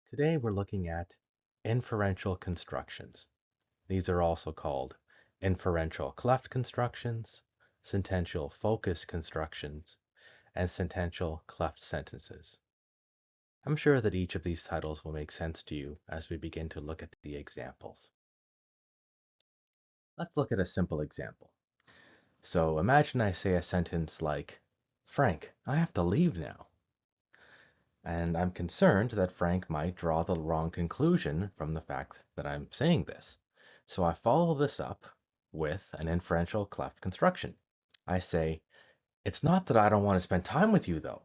Today we're looking at inferential constructions. These are also called inferential cleft constructions, sentential focus constructions, and sentential cleft sentences. I'm sure that each of these titles will make sense to you as we begin to look at the examples. Let's look at a simple example. So imagine I say a sentence like, "Frank, I have to leave now." And I'm concerned that Frank might draw the wrong conclusion from the fact that I'm saying this. So I follow this up with an inferential cleft construction. I say, "It's not that I don't want to spend time with you, though."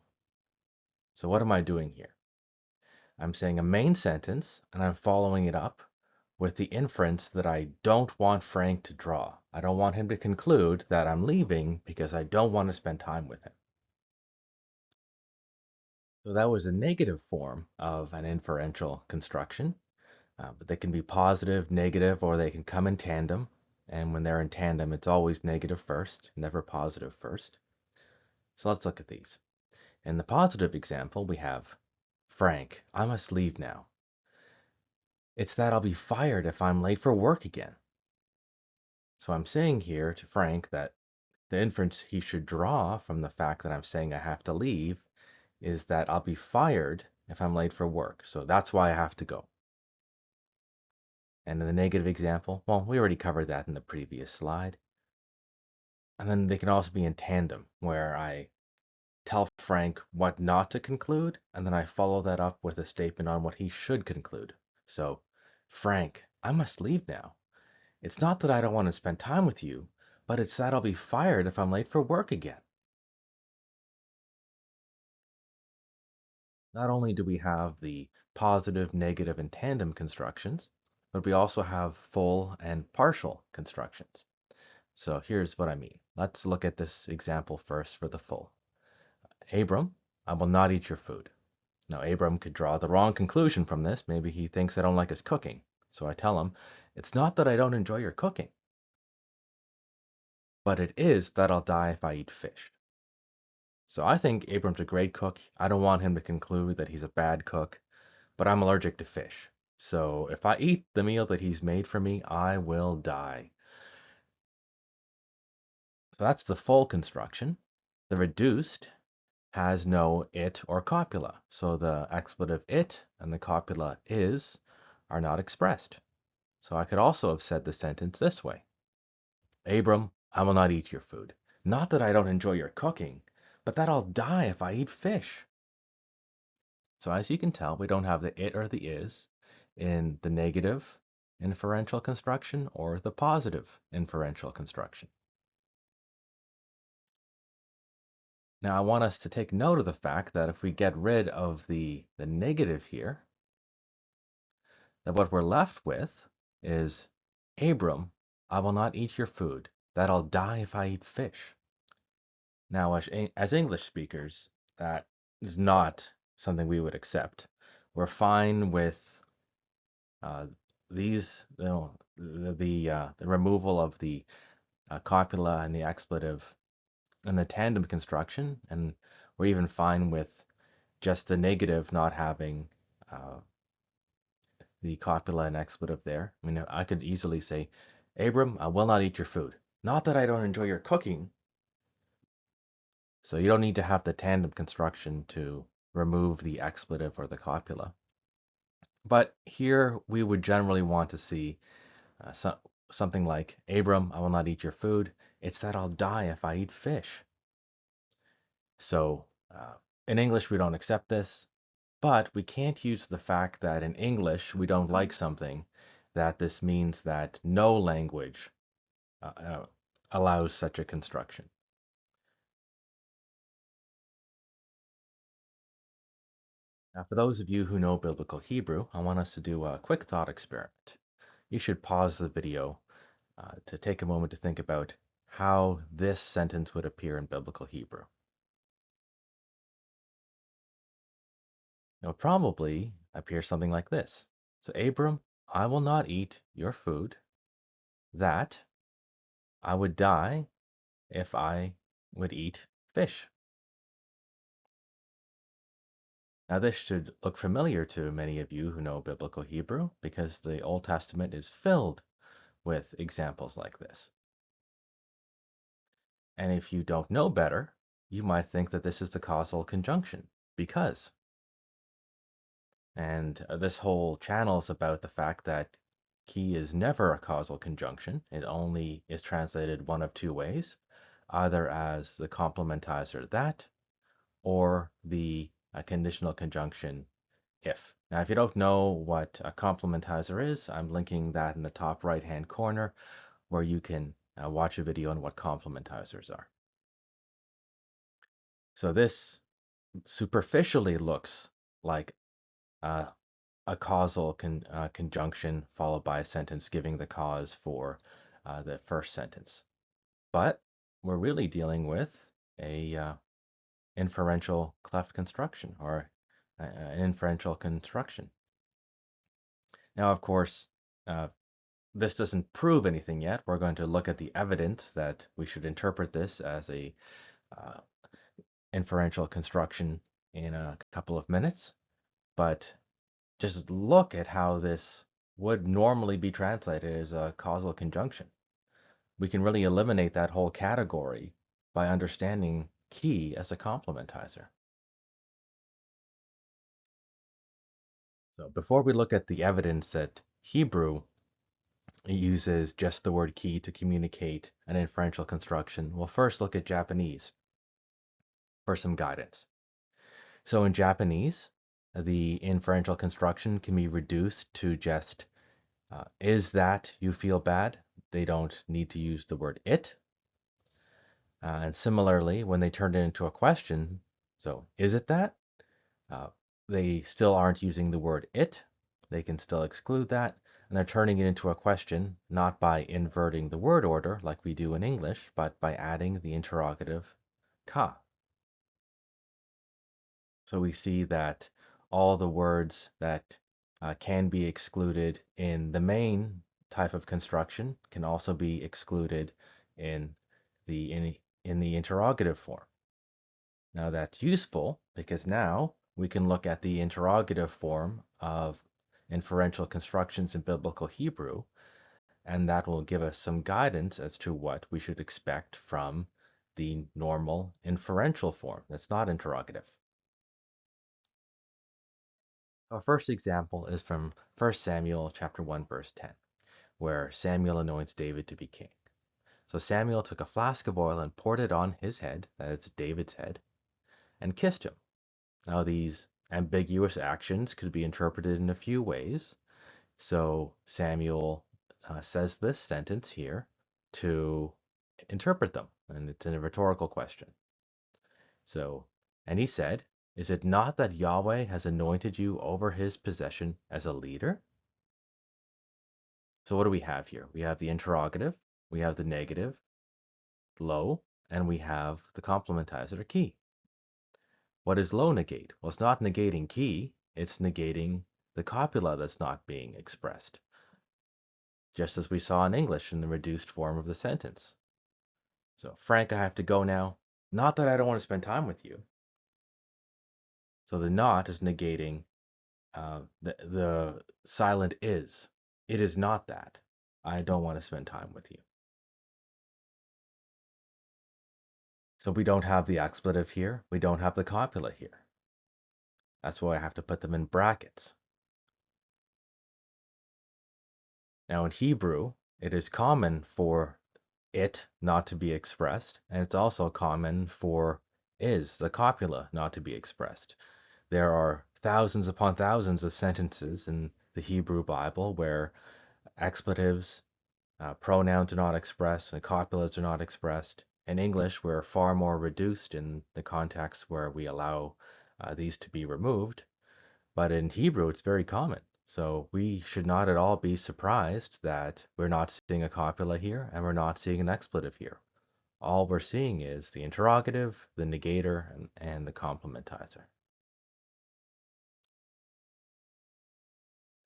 So what am I doing here? I'm saying a main sentence, and I'm following it up with the inference that I don't want Frank to draw. I don't want him to conclude that I'm leaving because I don't want to spend time with him. So that was a negative form of an inferential construction. But they can be positive, negative, or they can come in tandem. And when they're in tandem, it's always negative first, never positive first. So let's look at these. In the positive example, we have, "Frank, I must leave now. It's that I'll be fired if I'm late for work again." So I'm saying here to Frank that the inference he should draw from the fact that I'm saying I have to leave is that I'll be fired if I'm late for work. So that's why I have to go. And in the negative example, well, we already covered that in the previous slide. And then they can also be in tandem, where I tell Frank what not to conclude, and then I follow that up with a statement on what he should conclude. So, "Frank, I must leave now. It's not that I don't want to spend time with you, but it's that I'll be fired if I'm late for work again." Not only do we have the positive, negative, and tandem constructions, but we also have full and partial constructions. So here's what I mean. Let's look at this example first for the full. "Abram, I will not eat your food." Now, Abram could draw the wrong conclusion from this. Maybe he thinks I don't like his cooking. So I tell him, "It's not that I don't enjoy your cooking, but it is that I'll die if I eat fish." So I think Abram's a great cook. I don't want him to conclude that he's a bad cook, but I'm allergic to fish. So if I eat the meal that he's made for me, I will die. So that's the full construction. The reduced has no it or copula. So the expletive it and the copula is are not expressed. So I could also have said the sentence this way: "Abram, I will not eat your food. Not that I don't enjoy your cooking, but that I'll die if I eat fish." So as you can tell, we don't have the it or the is in the negative inferential construction or the positive inferential construction. Now I want us to take note of the fact that if we get rid of the negative here, that what we're left with is, "Abram, I will not eat your food, that I'll die if I eat fish." Now, as English speakers, that is not something we would accept. We're fine with these, the removal of the copula and the expletive and the tandem construction, and we're even fine with just the negative not having the copula and expletive there. I mean, I could easily say, "Abram, I will not eat your food. Not that I don't enjoy your cooking." So you don't need to have the tandem construction to remove the expletive or the copula. But here we would generally want to see something like, "Abram, I will not eat your food. It's that I'll die if I eat fish." So in English, we don't accept this. But we can't use the fact that in English we don't like something, that this means that no language allows such a construction. Now, for those of you who know Biblical Hebrew, I want us to do a quick thought experiment. You should pause the video to take a moment to think about how this sentence would appear in Biblical Hebrew. It will probably appear something like this. So, "Abram, I will not eat your food, that I would die if I would eat fish." Now, this should look familiar to many of you who know Biblical Hebrew because the Old Testament is filled with examples like this. And if you don't know better, you might think that this is the causal conjunction, because. And this whole channel is about the fact that key is never a causal conjunction. It only is translated one of two ways, either as the complementizer that or the conditional conjunction if. Now, if you don't know what a complementizer is, I'm linking that in the top right-hand corner where you can watch a video on what complementizers are. So this superficially looks like a causal conjunction followed by a sentence giving the cause for the first sentence. But we're really dealing with a inferential cleft construction or an inferential construction. Now, of course, this doesn't prove anything yet. We're going to look at the evidence that we should interpret this as a uh, inferential construction in a couple of minutes. But just look at how this would normally be translated as a causal conjunction. We can really eliminate that whole category by understanding key as a complementizer. So before we look at the evidence that Hebrew uses just the word key to communicate an inferential construction, we'll first look at Japanese for some guidance. So in Japanese, the inferential construction can be reduced to just is that you feel bad? They don't need to use the word it. And similarly, when they turn it into a question, so is it that? Uh, they still aren't using the word it. They can still exclude that. And they're turning it into a question, not by inverting the word order like we do in English, but by adding the interrogative ka. So we see that all the words that can be excluded in the main type of construction can also be excluded in the interrogative form. Now that's useful because now we can look at the interrogative form of inferential constructions in Biblical Hebrew, and that will give us some guidance as to what we should expect from the normal inferential form that's not interrogative. Our first example is from 1 Samuel chapter 1 verse 10, where Samuel anoints David to be king. So Samuel took a flask of oil and poured it on his head, that is David's head, and kissed him. Now these ambiguous actions could be interpreted in a few ways. So Samuel says this sentence here to interpret them, and it's a rhetorical question. So, and he said, is it not that Yahweh has anointed you over his possession as a leader? So what do we have here? We have the interrogative, we have the negative, lo, and we have the complementizer key. What does lo negate? Well, it's not negating key, it's negating the copula that's not being expressed, just as we saw in English in the reduced form of the sentence. So, Frank, I have to go now. Not that I don't want to spend time with you. So the not is negating the silent is. It is not that. I don't want to spend time with you. So we don't have the expletive here. We don't have the copula here. That's why I have to put them in brackets. Now in Hebrew, it is common for it not to be expressed, and it's also common for is, the copula, not to be expressed. There are thousands upon thousands of sentences in the Hebrew Bible where expletives, pronouns are not expressed, and copulas are not expressed. In English, we're far more reduced in the context where we allow these to be removed, but in Hebrew, it's very common. So we should not at all be surprised that we're not seeing a copula here and we're not seeing an expletive here. All we're seeing is the interrogative, the negator, and the complementizer.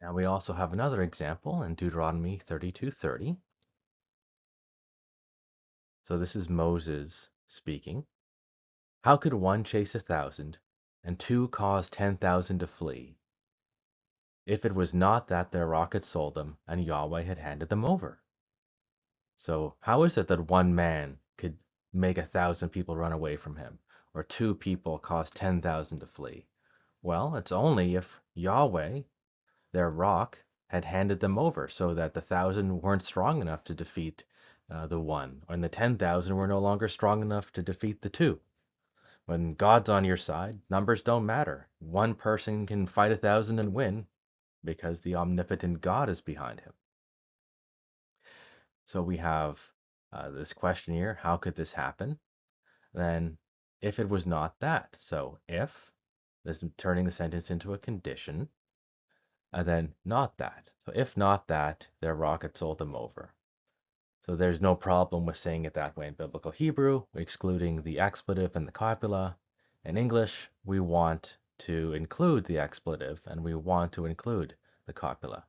Now we also have another example in Deuteronomy 32:30. So this is Moses speaking. How could one chase 1,000 and two caused 10,000 to flee, if it was not that their rock had sold them and Yahweh had handed them over. So how is it that one man could make 1,000 people run away from him, or two people cause 10,000 to flee? Well, it's only if Yahweh, their rock, had handed them over, so that the 1,000 weren't strong enough to defeat the one, and the 10,000 were no longer strong enough to defeat the two. When God's on your side, numbers don't matter. One person can fight 1,000 and win because the omnipotent God is behind him. So we have this question here: how could this happen? Then, if it was not that. So if, this is turning the sentence into a condition, and then not that. So if not that, their rocket sold them over. So there's no problem with saying it that way in Biblical Hebrew, excluding the expletive and the copula. In English, we want to include the expletive and we want to include the copula.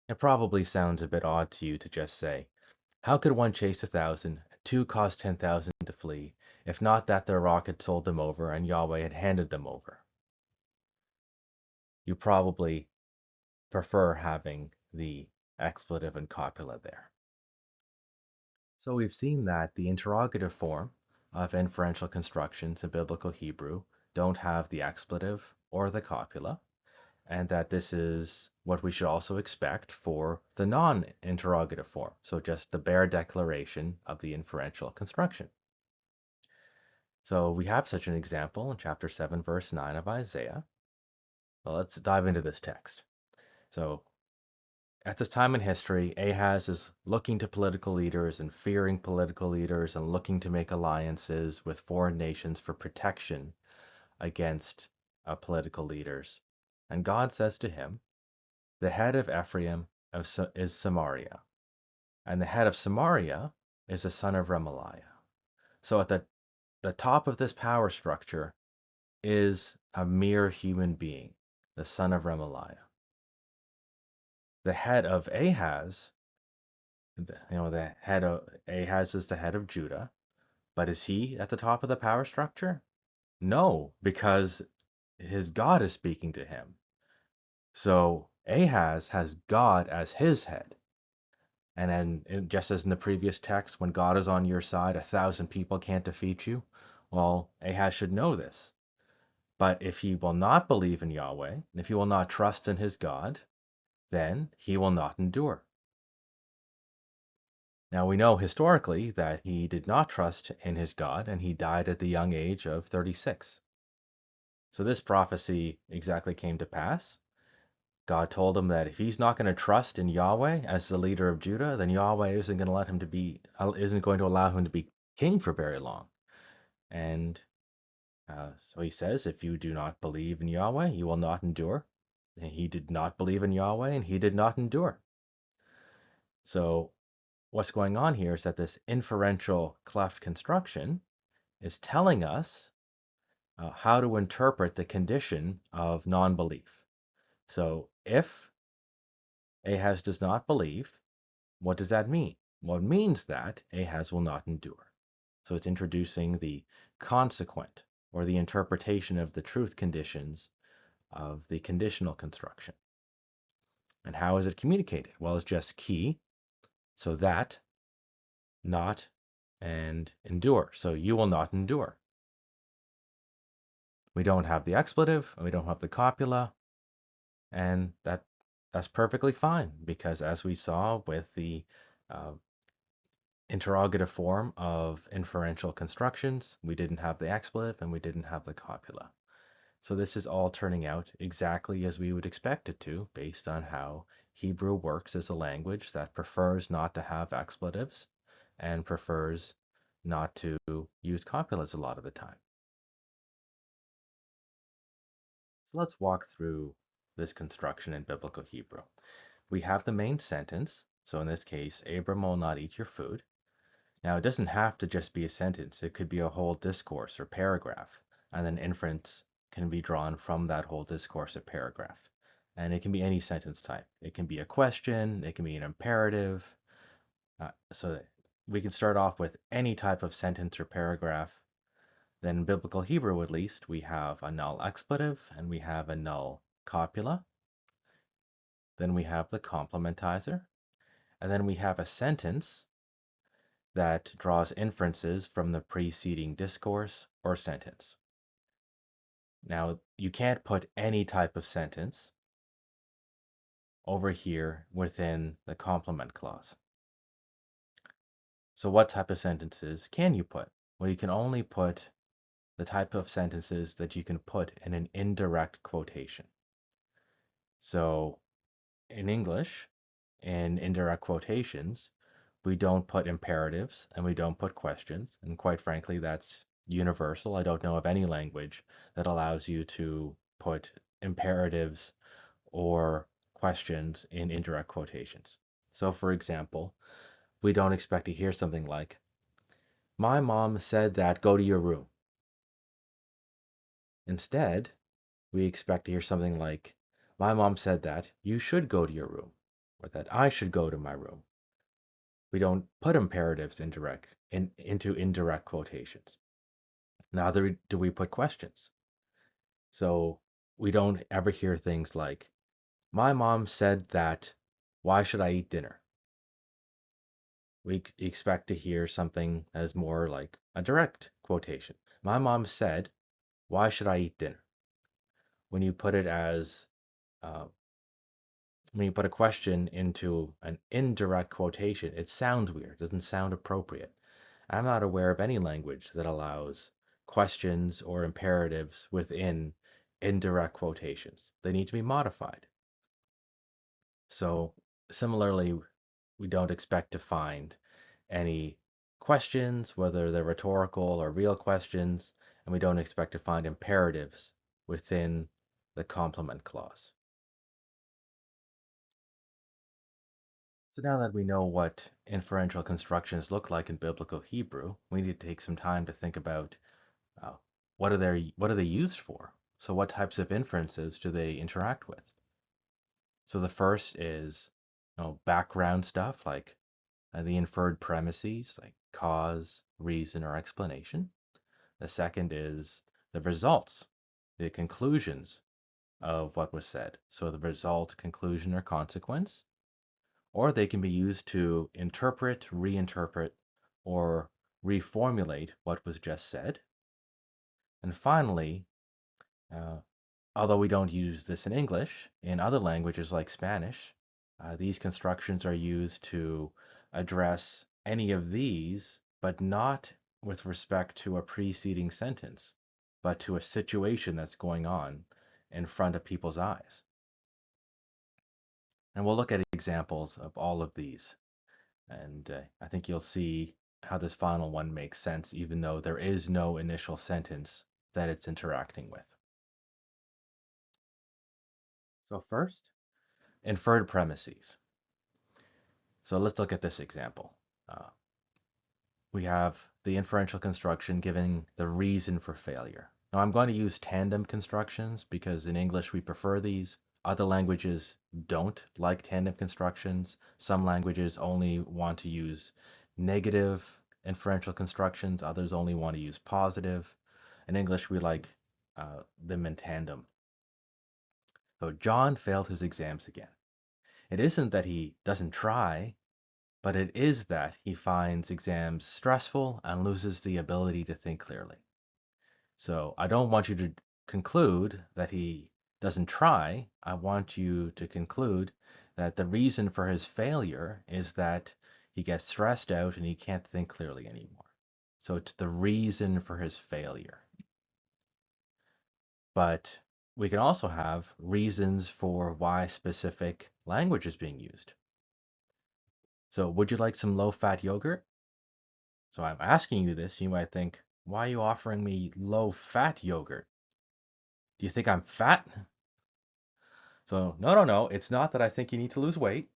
It probably sounds a bit odd to you to just say, how could one chase 1,000 and two cause 10,000 to flee, if not that their rock had sold them over and Yahweh had handed them over? You probably prefer having the expletive and copula there. So we've seen that the interrogative form of inferential constructions in Biblical Hebrew don't have the expletive or the copula, and that this is what we should also expect for the non-interrogative form, so just the bare declaration of the inferential construction. So we have such an example in chapter 7, verse 9 of Isaiah. So let's dive into this text. So at this time in history, Ahaz is looking to political leaders and fearing political leaders and looking to make alliances with foreign nations for protection against political leaders. And God says to him, the head of Ephraim is Samaria, and the head of Samaria is the son of Remaliah. So at the top of this power structure is a mere human being, the son of Remaliah. The head of Ahaz, the head of Ahaz is the head of Judah, but is he at the top of the power structure? No, because his God is speaking to him. So Ahaz has God as his head. And then, just as in the previous text, when God is on your side, 1,000 people can't defeat you. Well, Ahaz should know this. But if he will not believe in Yahweh, if he will not trust in his God, then he will not endure. Now we know historically that he did not trust in his God and he died at the young age of 36. So this prophecy exactly came to pass. God told him that if he's not going to trust in Yahweh as the leader of Judah, then Yahweh isn't going to allow him to be king for very long. And so he says, if you do not believe in Yahweh, you will not endure. And he did not believe in Yahweh, and he did not endure. So what's going on here is that this inferential cleft construction is telling us how to interpret the condition of non-belief. So if Ahaz does not believe, what does that mean? Well, it means that Ahaz will not endure. So it's introducing the consequent or the interpretation of the truth conditions of the conditional construction. And how is it communicated? Well, it's just key, so that, not, and endure. So you will not endure. We don't have the expletive, we don't have the copula, and that's perfectly fine because as we saw with the uh, interrogative form of inferential constructions, we didn't have the expletive and we didn't have the copula. So this is all turning out exactly as we would expect it to, based on how Hebrew works as a language that prefers not to have expletives and prefers not to use copulas a lot of the time. So let's walk through this construction in Biblical Hebrew. We have the main sentence, so in this case, Abram will not eat your food. Now, it doesn't have to just be a sentence. It could be a whole discourse or paragraph, and then inference can be drawn from that whole discourse or paragraph. And it can be any sentence type. It can be a question, it can be an imperative. So we can start off with any type of sentence or paragraph. Then in Biblical Hebrew, at least, we have a null expletive and we have a null copula. Then we have the complementizer. And then we have a sentence that draws inferences from the preceding discourse or sentence. Now, you can't put any type of sentence over here within the complement clause. So what type of sentences can you put? Well, you can only put the type of sentences that you can put in an indirect quotation. So in English, in indirect quotations, we don't put imperatives and we don't put questions. And quite frankly, that's universal. I don't know of any language that allows you to put imperatives or questions in indirect quotations. So for example, we don't expect to hear something like, my mom said that go to your room. Instead, we expect to hear something like, my mom said that you should go to your room, or that I should go to my room. We don't put imperatives into indirect quotations. Neither do we put questions. So we don't ever hear things like, my mom said that, why should I eat dinner? We expect to hear something as more like a direct quotation. My mom said, why should I eat dinner? When you put it as uh, when you put a question into an indirect quotation, it sounds weird, it doesn't sound appropriate. I'm not aware of any language that allows questions or imperatives within indirect quotations. They need to be modified. So similarly, we don't expect to find any questions, whether they're rhetorical or real questions, and we don't expect to find imperatives within the complement clause. So now that we know what inferential constructions look like in biblical Hebrew, we need to take some time to think about uh, what are they used for? So what types of inferences do they interact with? So the first is background stuff like the inferred premises like cause, reason, or explanation. The second is the results, the conclusions of what was said. So the result, conclusion, or consequence. Or they can be used to interpret, reinterpret, or reformulate what was just said. And finally, uh, although we don't use this in English, in other languages like Spanish, these constructions are used to address any of these, but not with respect to a preceding sentence, but to a situation that's going on in front of people's eyes. And we'll look at examples of all of these. And I think you'll see how this final one makes sense, even though there is no initial sentence that it's interacting with. So first, inferred premises. So let's look at this example. Uh, we have the inferential construction giving the reason for failure. Now I'm going to use tandem constructions because in English we prefer these. Other languages don't like tandem constructions. Some languages only want to use negative inferential constructions. Others only want to use positive. In English we like them in tandem. So John failed his exams again. It isn't that he doesn't try, but it is that he finds exams stressful and loses the ability to think clearly. So I don't want you to conclude that he doesn't try. I want you to conclude that the reason for his failure is that he gets stressed out and he can't think clearly anymore. So it's the reason for his failure. But we can also have reasons for why specific language is being used. So would you like some low-fat yogurt? So I'm asking you this, you might think, why are you offering me low-fat yogurt? Do you think I'm fat? So no, it's not that I think you need to lose weight.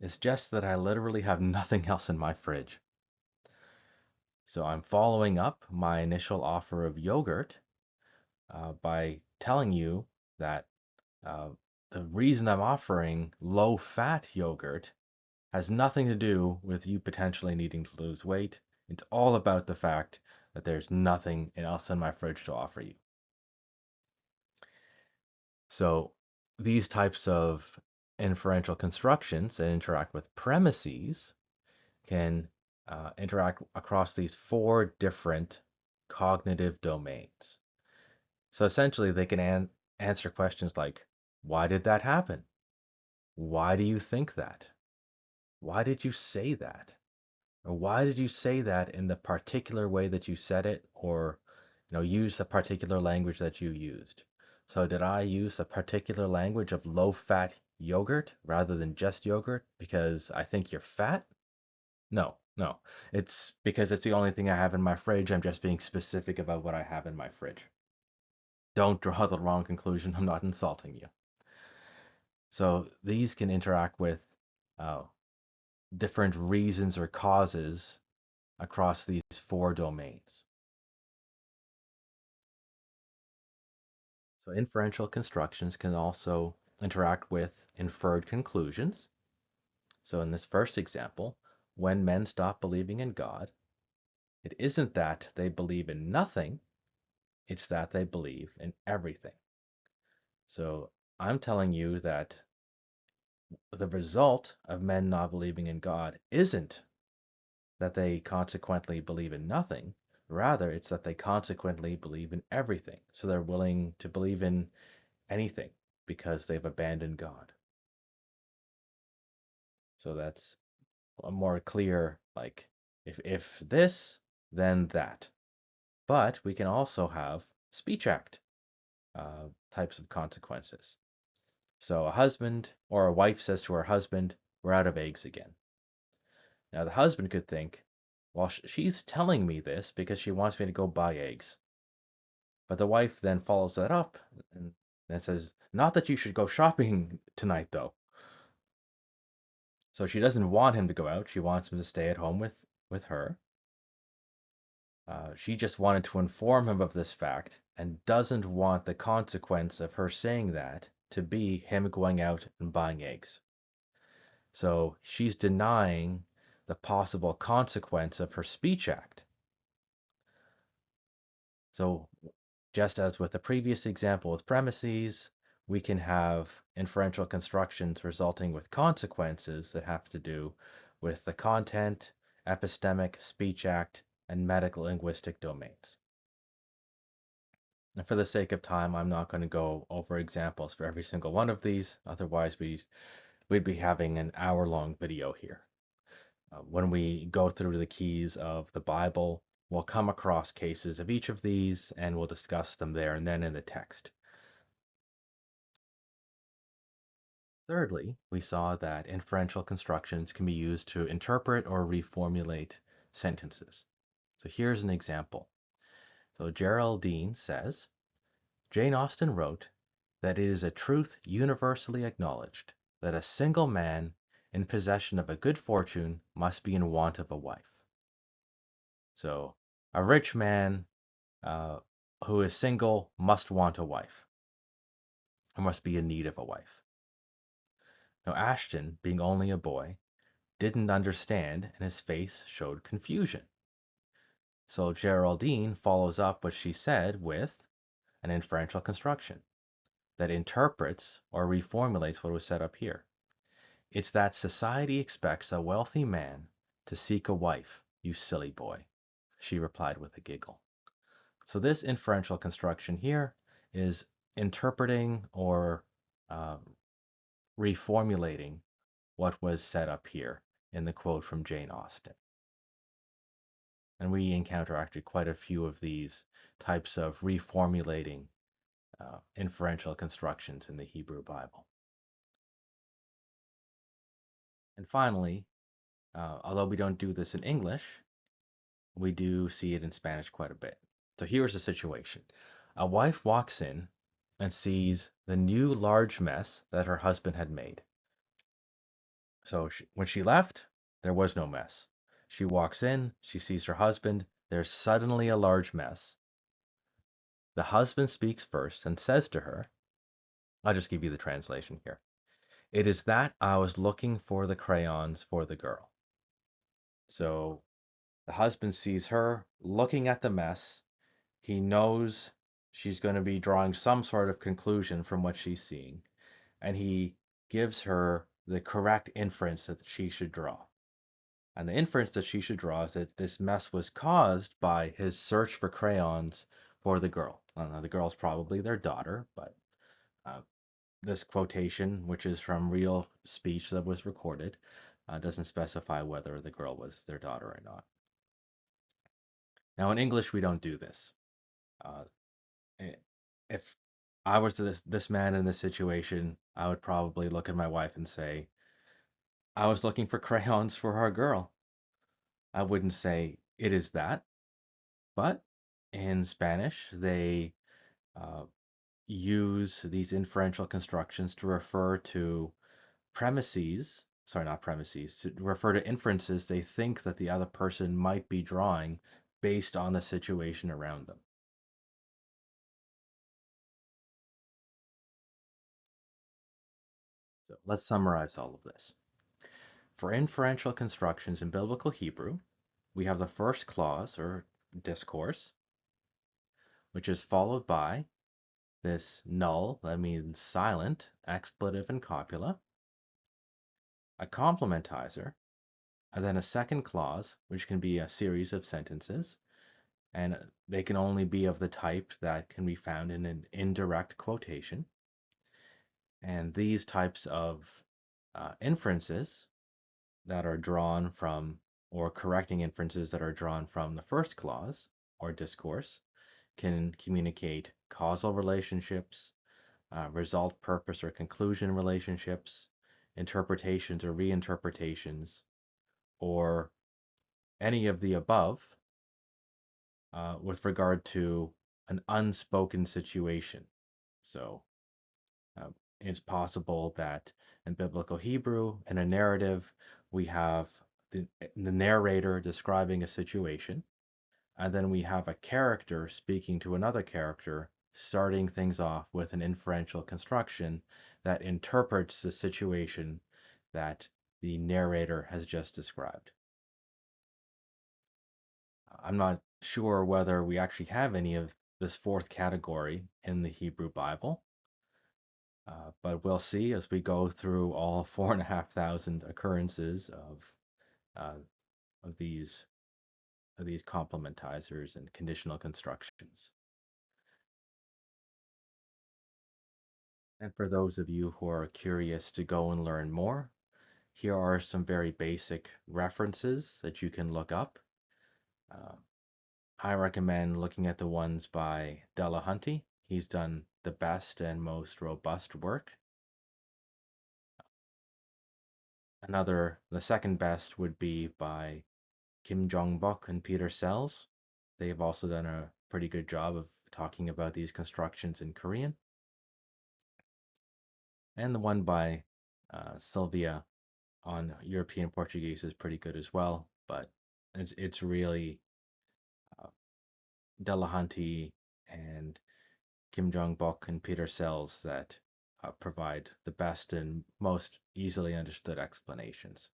It's just that I literally have nothing else in my fridge. So I'm following up my initial offer of yogurt by telling you that uh, the reason I'm offering low-fat yogurt Has nothing to do with you potentially needing to lose weight. It's all about the fact that there's nothing else in my fridge to offer you. So these types of inferential constructions that interact with premises can interact across these four different cognitive domains. So essentially, they can answer questions like, why did that happen? Why do you think that? Why did you say that? Or why did you say that in the particular way that you said it, or use the particular language that you used? So did I use the particular language of low-fat yogurt rather than just yogurt because I think you're fat? No, no. It's because it's the only thing I have in my fridge. I'm just being specific about what I have in my fridge. Don't draw the wrong conclusion. I'm not insulting you. So these can interact with uh, different reasons or causes across these four domains. So inferential constructions can also interact with inferred conclusions. So in this first example, when men stop believing in God, it isn't that they believe in nothing, it's that they believe in everything. So I'm telling you that the result of men not believing in God isn't that they consequently believe in nothing. Rather, it's that they consequently believe in everything. So they're willing to believe in anything because they've abandoned God. So that's a more clear, like, if this, then that. But we can also have speech act types of consequences. So a husband or a wife says to her husband, we're out of eggs again. Now the husband could think, well, she's telling me this because she wants me to go buy eggs. But the wife then follows that up and then says, not that you should go shopping tonight, though. So she doesn't want him to go out. She wants him to stay at home with her. She just wanted to inform him of this fact and doesn't want the consequence of her saying that to be him going out and buying eggs. So she's denying the possible consequence of her speech act. So just as with the previous example with premises, we can have inferential constructions resulting with consequences that have to do with the content, epistemic, speech act, and medical linguistic domains. And for the sake of time, I'm not going to go over examples for every single one of these. Otherwise, we'd be having an hour-long video here. When we go through the keys of the Bible, we'll come across cases of each of these and we'll discuss them there and then in the text. Thirdly, we saw that inferential constructions can be used to interpret or reformulate sentences. So here's an example. So Geraldine says, Jane Austen wrote that it is a truth universally acknowledged that a single man in possession of a good fortune must be in want of a wife. So a rich man uh, who is single must want a wife, or must be in need of a wife. Now Ashton, being only a boy, didn't understand and his face showed confusion. So Geraldine follows up what she said with an inferential construction that interprets or reformulates what was set up here. It's that society expects a wealthy man to seek a wife, you silly boy, she replied with a giggle. So this inferential construction here is interpreting or uh, reformulating what was set up here in the quote from Jane Austen. And we encounter actually quite a few of these types of reformulating inferential constructions in the Hebrew Bible. And finally, although we don't do this in English, we do see it in Spanish quite a bit. So here's the situation. A wife walks in and sees the new large mess that her husband had made. So when she left, there was no mess. She walks in, she sees her husband, there's suddenly a large mess. The husband speaks first and says to her, I'll just give you the translation here. It is that I was looking for the crayons for the girl. So the husband sees her looking at the mess. He knows she's going to be drawing some sort of conclusion from what she's seeing, and he gives her the correct inference that she should draw. And the inference that she should draw is that this mess was caused by his search for crayons for the girl. I don't know, the girl's probably their daughter, but uh, this quotation, which is from real speech that was recorded, doesn't specify whether the girl was their daughter or not. Now, in English, we don't do this. Uh, if I was this man in this situation, I would probably look at my wife and say, I was looking for crayons for our girl. I wouldn't say it is that, but in Spanish, they uh, use these inferential constructions to refer to premises, sorry, not premises, to refer to inferences they think that the other person might be drawing based on the situation around them. So let's summarize all of this. For inferential constructions in biblical Hebrew, we have the first clause or discourse, which is followed by this null, that means silent, expletive and copula, a complementizer, and then a second clause, which can be a series of sentences, and they can only be of the type that can be found in an indirect quotation. And these types of inferences that are drawn from, or correcting inferences that are drawn from the first clause or discourse, can communicate causal relationships, result, purpose, or conclusion relationships, interpretations or reinterpretations, or any of the above with regard to an unspoken situation. So uh, it's possible that in biblical Hebrew, in a narrative, we have the narrator describing a situation, and then we have a character speaking to another character, starting things off with an inferential construction that interprets the situation that the narrator has just described. I'm not sure whether we actually have any of this fourth category in the Hebrew Bible, but we'll see as we go through all 4,500 occurrences uh, of these complementizers and conditional constructions. And for those of you who are curious to go and learn more, here are some very basic references that you can look up. Uh, I recommend looking at the ones by Delahunty. He's done the best and most robust work. The second best would be by Kim Jong-bok and Peter Sells. They have also done a pretty good job of talking about these constructions in Korean. And the one by Sylvia on European Portuguese is pretty good as well, but it's really uh, Delahunty and Kim Jong-bok and Peter Sells that provide the best and most easily understood explanations.